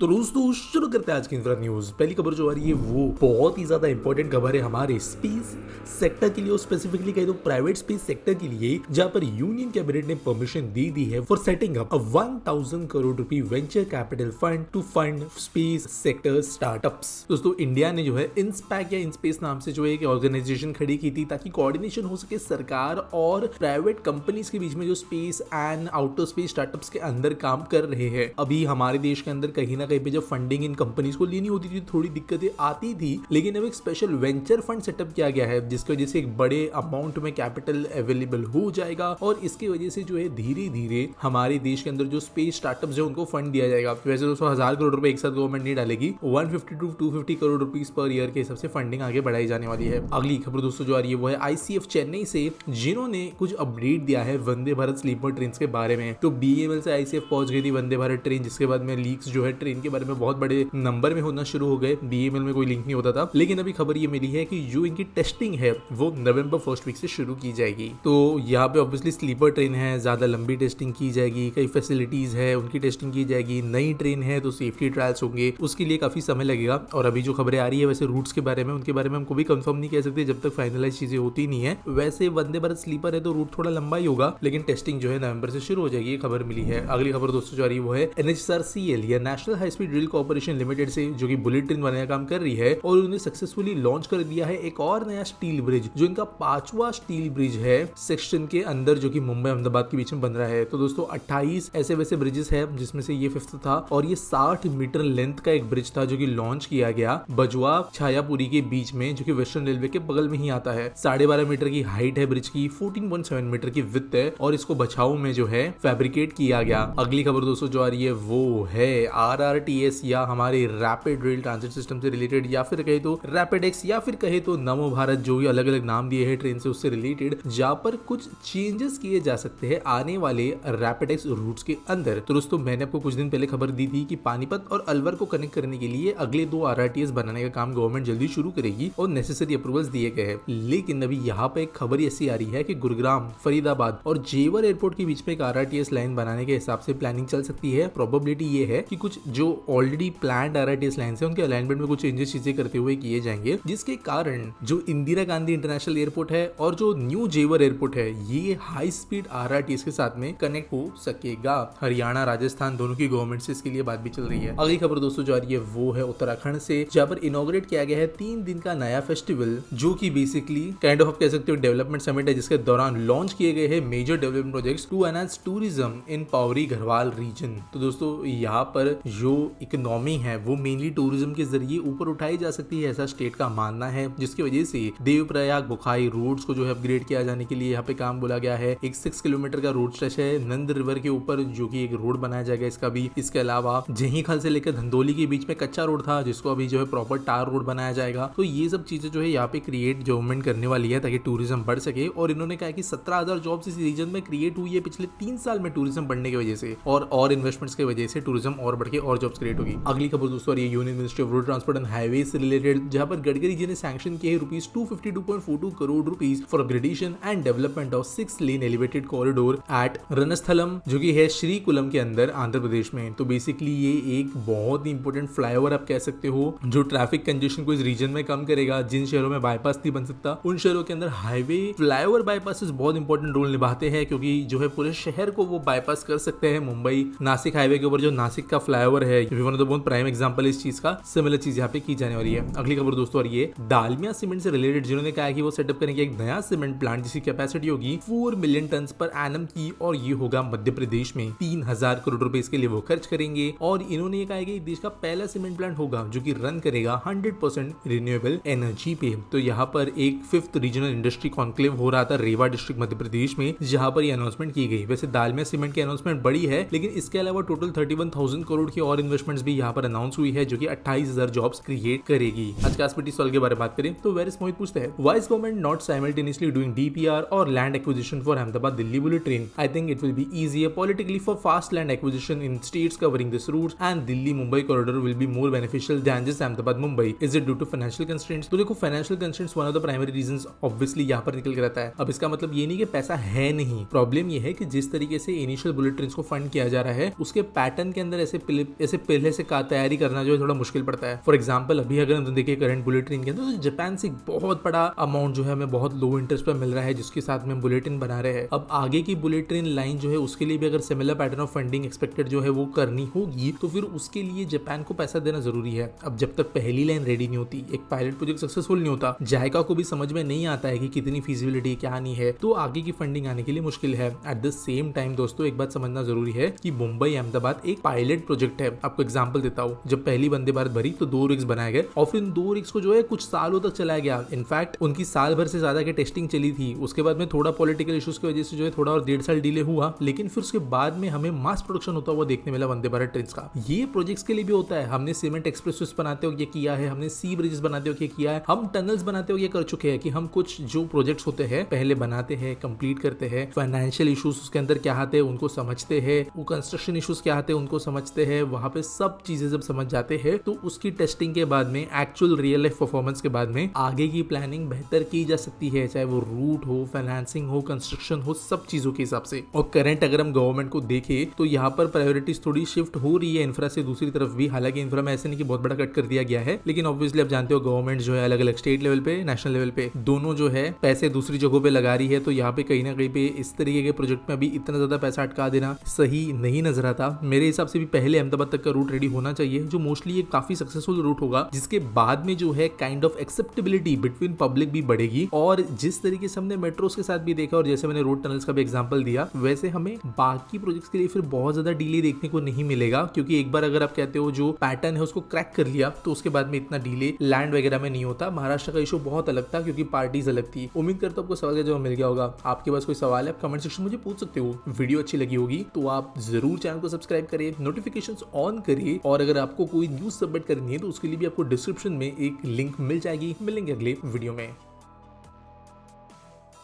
तो दोस्तों शुरू करते हैं आज की इंफ्रा न्यूज। पहली खबर जो आ रही है वो बहुत ही ज्यादा इंपॉर्टेंट खबर है हमारे स्पेस सेक्टर के लिए और स्पेसिफिकली कहे तो प्राइवेट स्पेस सेक्टर के लिए, जहां पर यूनियन कैबिनेट ने परमिशन दे दी है फॉर सेटिंग अप 1000 करोड़ रुपए venture capital fund to fund space sector startups. दोस्तों इंडिया ने जो है इंस्पैक या इनस्पेस नाम से जो है एक ऑर्गेनाइजेशन खड़ी की थी ताकि कोऑर्डिनेशन हो सके सरकार और प्राइवेट कंपनीज के बीच में जो space and outer space startups के अंदर काम कर रहे हैं। अभी हमारे देश के अंदर कहीं ना कहीं पे जब फंडिंग इन कंपनीज को लेनी होती थी थोड़ी दिक्कतें आती थी, लेकिन अब एक स्पेशल वेंचर फंड सेटअप किया गया है जिसकी वजह से एक बड़े अमाउंट में कैपिटल अवेलेबल हो जाएगा और इसकी वजह से जो है धीरे धीरे हमारे देश के अंदर जो स्पेस स्टार्टअप्स है उनको फंड दिया जाएगा। वैसे दोस्तों 1000 करोड़ रुपए एक साथ गवर्नमेंट नहीं डालेगी, 150 to 250 crore rupees per year के हिसाब से फंडिंग आगे बढ़ाई जाने वाली है। अगली खबर दोस्तों जो आ रही है वो है आईसीएफ चेन्नई से, जिन्होंने कुछ अपडेट दिया है वंदे भारत स्लीपर ट्रेन के बारे में। तो बीएमएल से आईसीएफ पहुंच गई थी वंदे भारत ट्रेन, जिसके बाद में लीक्स जो है ट्रेन के बारे में बहुत बड़े नंबर में होना शुरू हो गए। बीएमएल में कोई लिंक नहीं होता था, लेकिन अभी खबर ये मिली है कि जो इनकी टेस्टिंग है वो नवंबर फर्स्ट वीक से शुरू की जाएगी। तो यहाँ पे ऑब्वियसली स्लीपर ट्रेन है, ज्यादा लंबी टेस्टिंग की जाएगी, कई फैसिलिटीज है उनकी टेस्टिंग की जाएगी। नई ट्रेन है तो सेफ्टी ट्रायल्स होंगे, उसके लिए काफी समय लगेगा। और अभी जो खबरें आ रही है वैसे रूट्स के बारे में, उनके बारे में हमको भी कंफर्म नहीं कह सकते जब तक फाइनलाइज चीजें होती नहीं है। वैसे वंदे भारत स्लीपर है तो रूट थोड़ा लंबा ही होगा, लेकिन टेस्टिंग जो है नवंबर से शुरू हो जाएगी, ये खबर मिली है। अगली खबर दोस्तों जो आ रही है वो है एनएचआरसीएल या national high speed rail corporation limited से, जो कि बुलेट ट्रेन बनाने का काम कर रही है और उन्होंने सक्सेसफुली लॉन्च कर दिया है एक और नया स्टील ब्रिज, जो इनका 5वां स्टील ब्रिज है सेक्शन के अंदर, जो कि मुंबई अहमदाबाद के बीच में बन रहा है। तो दोस्तों 28 ऐसे वैसे ब्रिजेस है जिसमें से ये 5th था और ये 60 मीटर लेंथ का एक ब्रिज था जो कि लॉन्च किया गया बजुआ छायापुरी के बीच में, जो कि वेस्टर्न रेलवे के बगल में ही आता है। 12.5 मीटर की हाइट है ब्रिज की, 14.7 मीटर की विड्थ है और इसको बछाऊ में जो है फैब्रिकेट किया गया। अगली खबर दोस्तों जो आ रही है वो है आरआरटीएस या हमारे रैपिड रेल ट्रांजिट सिस्टम से रिलेटेड, या फिर कहे तो रैपिड एक्स, या फिर कहे तो नमो भारत, जो भी अलग अलग नाम दिए हैं ट्रेन से उससे रिलेटेड, जहां पर कुछ चेंजेस किए जा सकते हैं आने वाले रैपिड एक्स रूट्स के अंदर। तो दोस्तों मैंने आपको कुछ दिन पहले खबर दी थी कि पानीपत और अलवर को कनेक्ट करने के लिए अगले 2 आरआरटीएस बनाने का काम गवर्नमेंट जल्दी शुरू करेगी और नेसेसरी अप्रूवल्स दिए गए हैं। लेकिन अभी यहाँ पे एक खबर ऐसी आ रही है कि गुरुग्राम, फरीदाबाद और जेवर एयरपोर्ट के बीच में एक आरआरटीएस लाइन बनाने के हिसाब से प्लानिंग चल सकती है। प्रोबेबिलिटी ये है कि कुछ जो ऑलरेडी प्लान्ड आरआरटीएस लाइन है उनके अलाइनमेंट में कुछ चेंजेस चीजें करते हुए किए जाएंगे, जिसके कारण जो इंदिरा गांधी इंटरनेशनल एयरपोर्ट है और जो न्यू जेवर एयरपोर्ट है ये हाई स्पीड आरआरटीएस के साथ में कनेक्ट हो सकेगा। हरियाणा, राजस्थान दोनों की गवर्नमेंट से इसके लिए बात भी चल रही है। अगली खबर दोस्तों जो आ रही है वो है उत्तराखंड से, जहां पर इनॉग्रेट किया गया है 3 दिन का नया फेस्टिवल, जो कि बेसिकली काइंड ऑफ कह सकते हो डेवलपमेंट समिट है, जिसके दौरान लॉन्च किए गए हैं major development projects to enhance tourism in Pauri Garhwal region. तो दोस्तों यहाँ पर जो इकोनॉमी है वो मेनली टूरिज्म के जरिए ऊपर उठाई जा सकती है, ऐसा स्टेट का मानना है, जिसकी वजह से देवप्रयाग बुखाई रोड्स को जो है अपग्रेड किया जाने के लिए यहाँ पे काम बोला गया है। एक 6 किलोमीटर का रोड स्ट्रेच है नंद रिवर के ऊपर, जो कि एक रोड बनाया जाएगा इसका भी। इसके अलावा जहीखल से लेकर धंधोली के बीच में कच्चा रोड था, जिसको अभी जो है प्रॉपर टार रोड बनाया जाएगा। तो ये सब चीजें जो है यहाँ पे क्रिएट गवर्नमेंट करने वाली है ताकि टूरिज्म बढ़ सके। और इन्होंने कहा कि 17,000 जॉब्स इस रीजन में क्रिएट हुई है पिछले 3 साल में टूरिज्म बढ़ने की वजह से, और इन्वेस्टमेंट्स की वजह से टूरिज्म और बढ़ के और जॉब्स क्रिएट होगी। अगली खबर दोस्तों ये union ministry of road transport and highway से रिलेटेड, जहां पर गडकरी जी ने सैंक्शन किए rupees 252.42 crore rupees for upgradation and development of 6 lane elevated corridor at Ranasthalam, जो कि है श्रीकुलम के अंदर आंध्र प्रदेश में। तो बेसिकली ये एक बहुत ही इंपॉर्टेंट फ्लाईओवर आप कह सकते हो, जो ट्रैफिक कंजेशन को इस रीजन में कम करेगा। जिन शहरों में बाईपास नहीं बन सकता उन शहरों के अंदर हाईवे फ्लाईओवर बाईपासेस बहुत इंपॉर्टेंट रोल निभाते हैं, क्योंकि जो है पूरे शहर को वो बाईपास कर सकते हैं। मुंबई नासिक हाईवे के ऊपर जो नासिक का फ्लाईओवर है, वन ऑफ द बहुत प्राइम एग्जांपल इस चीज का, सिमिलर चीज यहाँ पे की जाने वाली है। अगली खबर दोस्तों आ रही है दालमिया सीमेंट से रिलेटेड, जिन्होंने कहा कि वो सेटअप करेंगे एक नया सीमेंट प्लांट जिसकी कैपेसिटी होगी 4 मिलियन टन पर एनम की, और ये होगा मध्य प्रदेश में। 3000 करोड़ रुपए इसके लिए वो खर्च करेंगे। और इन्होंने ये कहा है कि देश का पहला सीमेंट प्लांट होगा जो कि रन करेगा 100% रिन्यूएबल एनर्जी पे। तो यहाँ पर एक 5th रीजनल इंडस्ट्री कॉन्क्लेव हो रहा था रेवा डिस्ट्रिक्ट मध्य प्रदेश में, जहां पर ये अनाउंसमेंट की गई। वैसे दालमिया सीमेंट की अनाउंसमेंट बड़ी है, लेकिन इसके अलावा टोटल 31,000 करोड़ की और इन्वेस्टमेंट्स भी यहाँ पर अनाउंस हुई है, जो कि 28,000 जॉब्स क्रिएट करेगी। आज का स्पीटी सॉल्व के बारे में बात करें तो वेरिस मोहित पूछते हैं, why is government not simultaneously doing DPR और land acquisition for Ahmedabad Delhi bullet train? I think it will be easier politically for fast land acquisition in states covering this route, and Delhi Mumbai corridor will be more beneficial than just Ahmedabad Mumbai. Is it due to financial constraints? तो देखो financial constraints one of the primary reasons obviously यहाँ पर निकल कर आता है। अब इसका मतलब ये नहीं कि पैसा है नहीं, प्रॉब्लम ये है कि जिस तरीके से इनिशियल बुलेट ट्रेन को फंड किया जा रहा है उसके पैटर्न के अंदर ऐसे से पहले से तैयारी करना जो है थोड़ा मुश्किल पड़ता है। फॉर एग्जाम्पल अभी अगर हम देखें करंट बुलेट ट्रेन के अंदर तो जापान से एक बहुत बड़ा अमाउंट जो है हमें बहुत लो इंटरेस्ट पर मिल रहा है, जिसके साथ में बुलेट ट्रेन बना रहे हैं। अब आगे की बुलेट ट्रेन लाइन जो है उसके लिए भी अगर similar pattern of funding expected जो है वो करनी होगी तो फिर उसके लिए जापान को पैसा देना जरूरी है। अब जब तक पहली लाइन रेडी नहीं होती, एक पायलट प्रोजेक्ट सक्सेसफुल नहीं होता, जायका को भी समझ में नहीं आता है कि कितनी फीजिबिलिटी क्या नहीं है, तो आगे की फंडिंग आने के लिए मुश्किल है। एट द सेम टाइम दोस्तों एक बात समझना जरूरी है कि मुंबई अहमदाबाद एक पायलट प्रोजेक्ट है। आपको एग्जांपल देता हूँ, जब पहली वंदे भारत भरी तो 2 रिग्स बनाए गए और फिर इन 2 रिग्स को जो है कुछ सालों तक चलाया गया। इनफैक्ट उनकी साल भर से ज्यादा की टेस्टिंग चली थी। उसके बाद में थोड़ा पॉलिटिकल इश्यूज की वजह से जो है थोड़ा और 1.5 साल डिले हुआ, लेकिन फिर उसके बाद में हमें मास प्रोडक्शन होता हुआ देखने मिला वंदे भारत ट्रेन का। ये प्रोजेक्ट्स के लिए भी होता है। हमने सीमेंट एक्सप्रेसवेज बनाते हो ये किया है, हमने सी ब्रिजेस बनाते हो ये किया है, हम टनल्स बनाते हो ये कर चुके हैं कि हम कुछ जो प्रोजेक्ट्स होते हैं पहले बनाते हैं, कंप्लीट करते हैं, फाइनेंशियल इश्यूज उसके अंदर क्या आते हैं उनको समझते हैं, वो कंस्ट्रक्शन इश्यूज क्या आते हैं उनको समझते हैं। वहां पे सब चीजें जब समझ जाते हैं तो उसकी टेस्टिंग के बाद में एक्चुअल रियल लाइफ परफॉर्मेंस के बाद में आगे की प्लानिंग बेहतर की जा सकती है, चाहे वो रूट हो, फाइनेंसिंग हो, कंस्ट्रक्शन हो, सब चीजों के हिसाब से। और करंट अगर हम गवर्नमेंट को देखें तो यहाँ पर प्रायोरिटीज थोड़ी शिफ्ट हो रही है इंफ्रा से दूसरी तरफ भी। हालांकि इंफ्रा में ऐसे नहीं कि बहुत बड़ा कट कर दिया गया है, लेकिन ऑब्वियसली आप जानते हो गवर्नमेंट जो है अलग अलग स्टेट लेवल पे, नेशनल लेवल पे दोनों जो है पैसे दूसरी जगहों पे लगा रही है। तो यहाँ पे कहीं ना कहीं पे इस तरीके के प्रोजेक्ट में अभी इतना ज्यादा पैसा अटका देना सही नहीं नजर आता। मेरे हिसाब से भी पहले अहमदाबाद तक का रूट रेडी होना चाहिए, जो मोस्टली एक काफी सक्सेसफुल रूट होगा, जिसके बाद में जो है kind of acceptability between public भी बढ़ेगी। और जिस तरीके से हमने मेट्रोस के साथ भी देखा और जैसे मैंने रोड टनल्स का भी एग्जांपल दिया, वैसे हमें बाकी प्रोजेक्ट्स के लिए फिर बहुत ज्यादा डिले देखने को नहीं मिलेगा, क्योंकि एक बार अगर आप कहते हो जो पैटर्न है उसको क्रैक कर लिया तो उसके बाद में इतना डिले लैंड वगैरह में नहीं होता। महाराष्ट्र का इशू बहुत अलग था क्योंकि पार्टीज अलग थी। उम्मीद करता हूं आपको सवाल का जवाब मिल गया होगा। आपके पास कोई सवाल है आप कमेंट सेक्शन में मुझे पूछ सकते हो। वीडियो अच्छी लगी होगी तो आप जरूर चैनल को सब्सक्राइब करिए, नोटिफिकेशंस ऑन करिए, और अगर आपको कोई न्यूज सबमिट करनी है तो उसके लिए भी आपको डिस्क्रिप्शन में एक लिंक मिल जाएगी। मिलेंगे अगले वीडियो में।